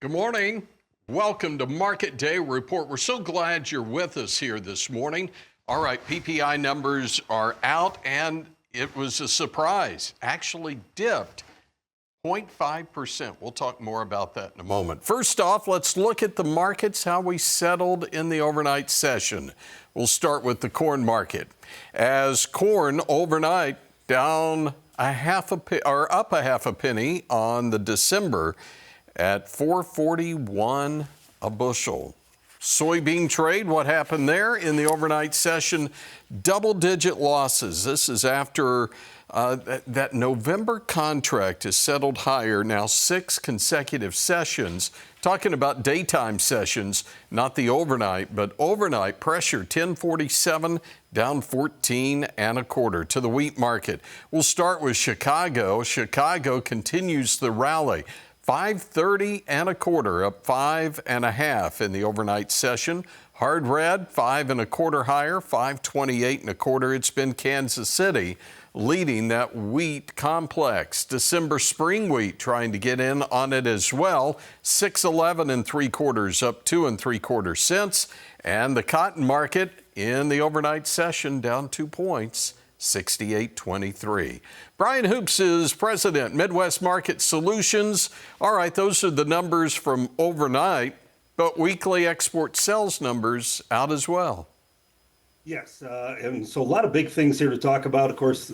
Good morning. Welcome to Market Day Report. We're so glad you're with us here this morning. All right, PPI numbers are out, and it was a surprise. Actually dipped 0.5%. We'll talk more about that in a moment. First off, let's look at the markets, how we settled in the overnight session. We'll start with the corn market. As corn overnight down up a half a penny on the December at $4.41 a bushel. Soybean trade, what happened there in the overnight session? Double-digit losses. This is after that November contract has settled higher now 6 consecutive sessions. Talking about daytime sessions, not the overnight, but overnight pressure 1047 down 14 1/4 to the wheat market. We'll start with Chicago. Chicago continues the rally. 530 1/4 up 5 1/2 in the overnight session. Hard red 5 1/4 higher, 528 1/4. It's been Kansas City leading that wheat complex. December spring wheat trying to get in on it as well. 611 3/4 up 2 3/4 cents. And the cotton market in the overnight session down 2 points. 68.23. Brian Hoops is president, Midwest Market Solutions. All right, those are the numbers from overnight, but weekly export sales numbers out as well. Yes, and so a lot of big things here to talk about. Of course,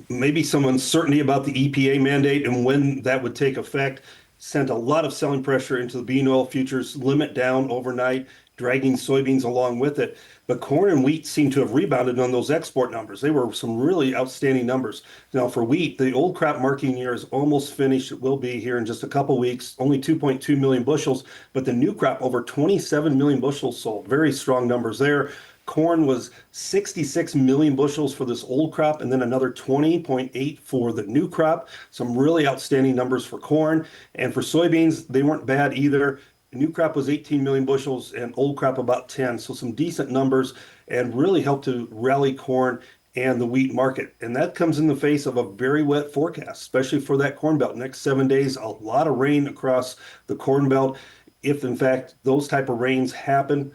maybe some uncertainty about the EPA mandate and when that would take effect. Sent a lot of selling pressure into the bean oil futures, limit down overnight, dragging soybeans along with it. But corn and wheat seem to have rebounded on those export numbers. They were some really outstanding numbers. Now for wheat, the old crop marking year is almost finished. It will be here in just a couple weeks, only 2.2 million bushels, but the new crop over 27 million bushels sold. Very strong numbers there. Corn was 66 million bushels for this old crop, and then another 20.8 for the new crop. Some really outstanding numbers for corn. And for soybeans, they weren't bad either. The new crop was 18 million bushels and old crop about 10. So some decent numbers and really helped to rally corn and the wheat market. And that comes in the face of a very wet forecast, especially for that corn belt. Next 7 days, a lot of rain across the corn belt. If in fact those type of rains happen,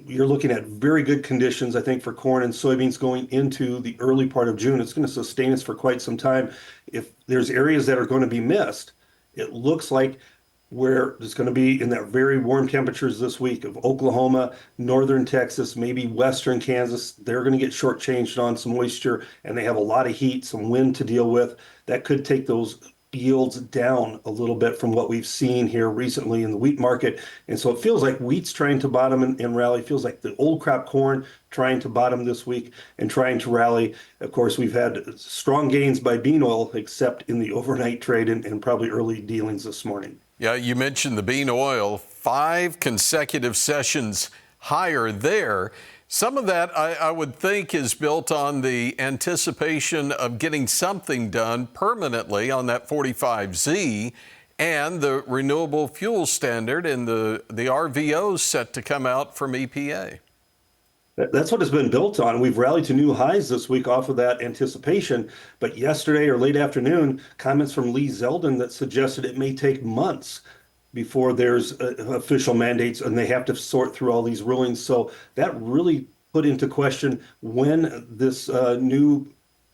you're looking at very good conditions, I think, for corn and soybeans going into the early part of June. It's going to sustain us for quite some time. If there's areas that are going to be missed, it looks like where it's going to be in that very warm temperatures this week of Oklahoma, northern Texas, maybe western Kansas. They're going to get shortchanged on some moisture, and they have a lot of heat, some wind to deal with. That could take those yields down a little bit from what we've seen here recently in the wheat market. And so it feels like wheat's trying to bottom and rally. It feels like the old crop corn trying to bottom this week and trying to rally. Of course, we've had strong gains by bean oil, except in the overnight trade and probably early dealings this morning. Yeah, you mentioned the bean oil, 5 consecutive sessions higher there. Some of that, I would think, is built on the anticipation of getting something done permanently on that 45Z and the renewable fuel standard and the RVOs set to come out from EPA. That's what it's been built on. We've rallied to new highs this week off of that anticipation. But yesterday or late afternoon, comments from Lee Zeldin that suggested it may take months before there's official mandates and they have to sort through all these rulings. So that really put into question when this new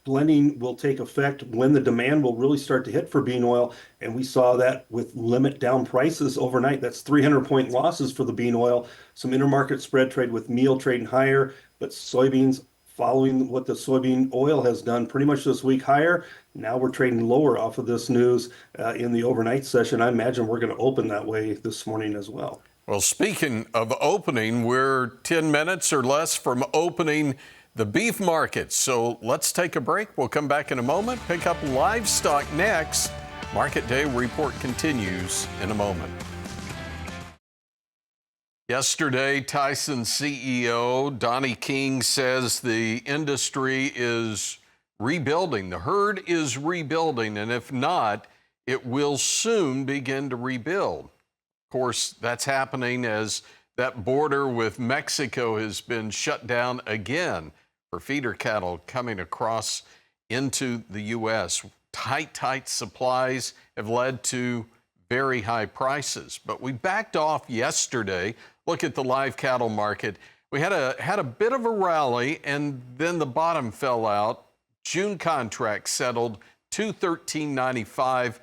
blending will take effect, when the demand will really start to hit for bean oil. And we saw that with limit down prices overnight. That's 300-point losses for the bean oil. Some intermarket spread trade with meal trading higher, but soybeans following what the soybean oil has done pretty much this week higher. Now we're trading lower off of this news in the overnight session. I imagine we're going to open that way this morning as well. Well, speaking of opening, we're 10 minutes or less from opening the beef market. So let's take a break. We'll come back in a moment, pick up livestock next. Market Day Report continues in a moment. Yesterday, Tyson CEO Donnie King says the industry is rebuilding. The herd is rebuilding, and if not, it will soon begin to rebuild. Of course, that's happening as that border with Mexico has been shut down again for feeder cattle coming across into the U.S. Tight supplies have led to very high prices. But we backed off yesterday. Look at the live cattle market. We had a bit of a rally, and then the bottom fell out. June contract settled 213.95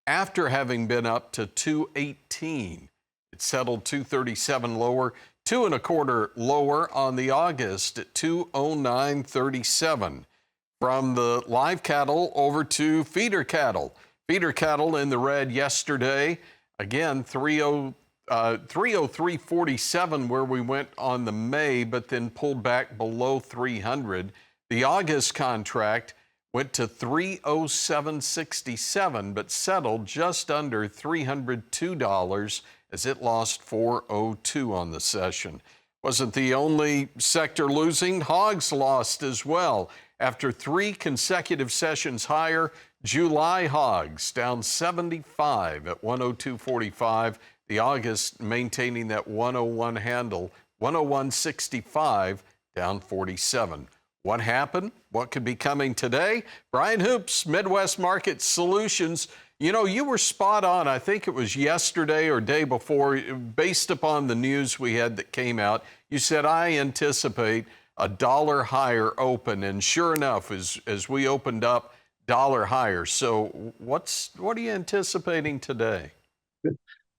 after having been up to 218. It settled 237 lower, 2.25 lower on the August at 209.37. From the live cattle over to feeder cattle. Feeder cattle in the red yesterday. Again, 303.47 where we went on the May, but then pulled back below 300. The August contract went to 307.67, but settled just under $302 as it lost 402 on the session. Wasn't the only sector losing. Hogs lost as well. After 3 consecutive sessions higher, July hogs down 75 at 102.45. The August maintaining that 101 handle, 101.65, down 47. What happened? What could be coming today? Brian Hoops, Midwest Market Solutions. You know, you were spot on. I think it was yesterday or day before, based upon the news we had that came out. You said, I anticipate a dollar higher open. And sure enough, as we opened up, dollar higher. So what are you anticipating today?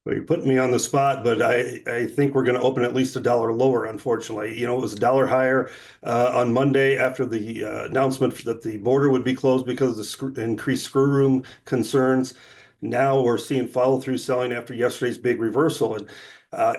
Well, you're putting me on the spot, but I think we're going to open at least a dollar lower, unfortunately. You know, it was a dollar higher on Monday after the announcement that the border would be closed because of the increased screw room concerns. Now we're seeing follow-through selling after yesterday's big reversal. And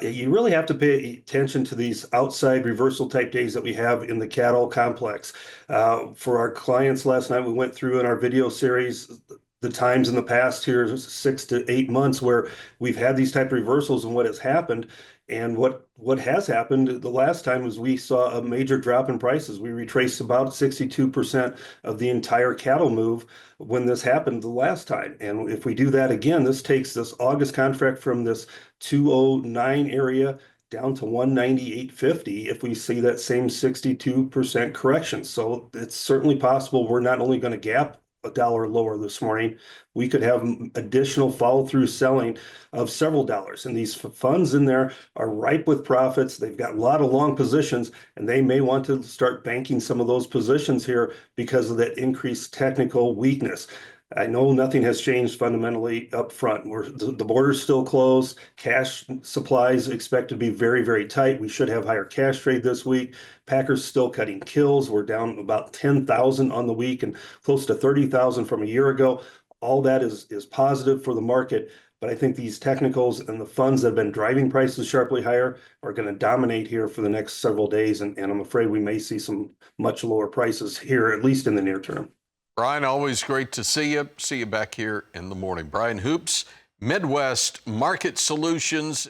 you really have to pay attention to these outside reversal type days that we have in the cattle complex. For our clients last night, we went through in our video series the times in the past here, 6 to 8 months, where we've had these type of reversals and what has happened. And what has happened the last time was we saw a major drop in prices. We retraced about 62% of the entire cattle move when this happened the last time. And if we do that again, this takes this August contract from this 209 area down to 198.50 if we see that same 62% correction. So it's certainly possible we're not only going to gap a dollar lower this morning, we could have additional follow-through selling of several dollars. And these funds in there are ripe with profits. They've got a lot of long positions, and they may want to start banking some of those positions here because of that increased technical weakness. I know nothing has changed fundamentally up front. The border's still closed. Cash supplies expect to be very, very tight. We should have higher cash trade this week. Packers still cutting kills. We're down about 10,000 on the week and close to 30,000 from a year ago. All that is positive for the market. But I think these technicals and the funds that have been driving prices sharply higher are going to dominate here for the next several days. And I'm afraid we may see some much lower prices here, at least in the near term. Brian, always great to see you. See you back here in the morning. Brian Hoops, Midwest Market Solutions.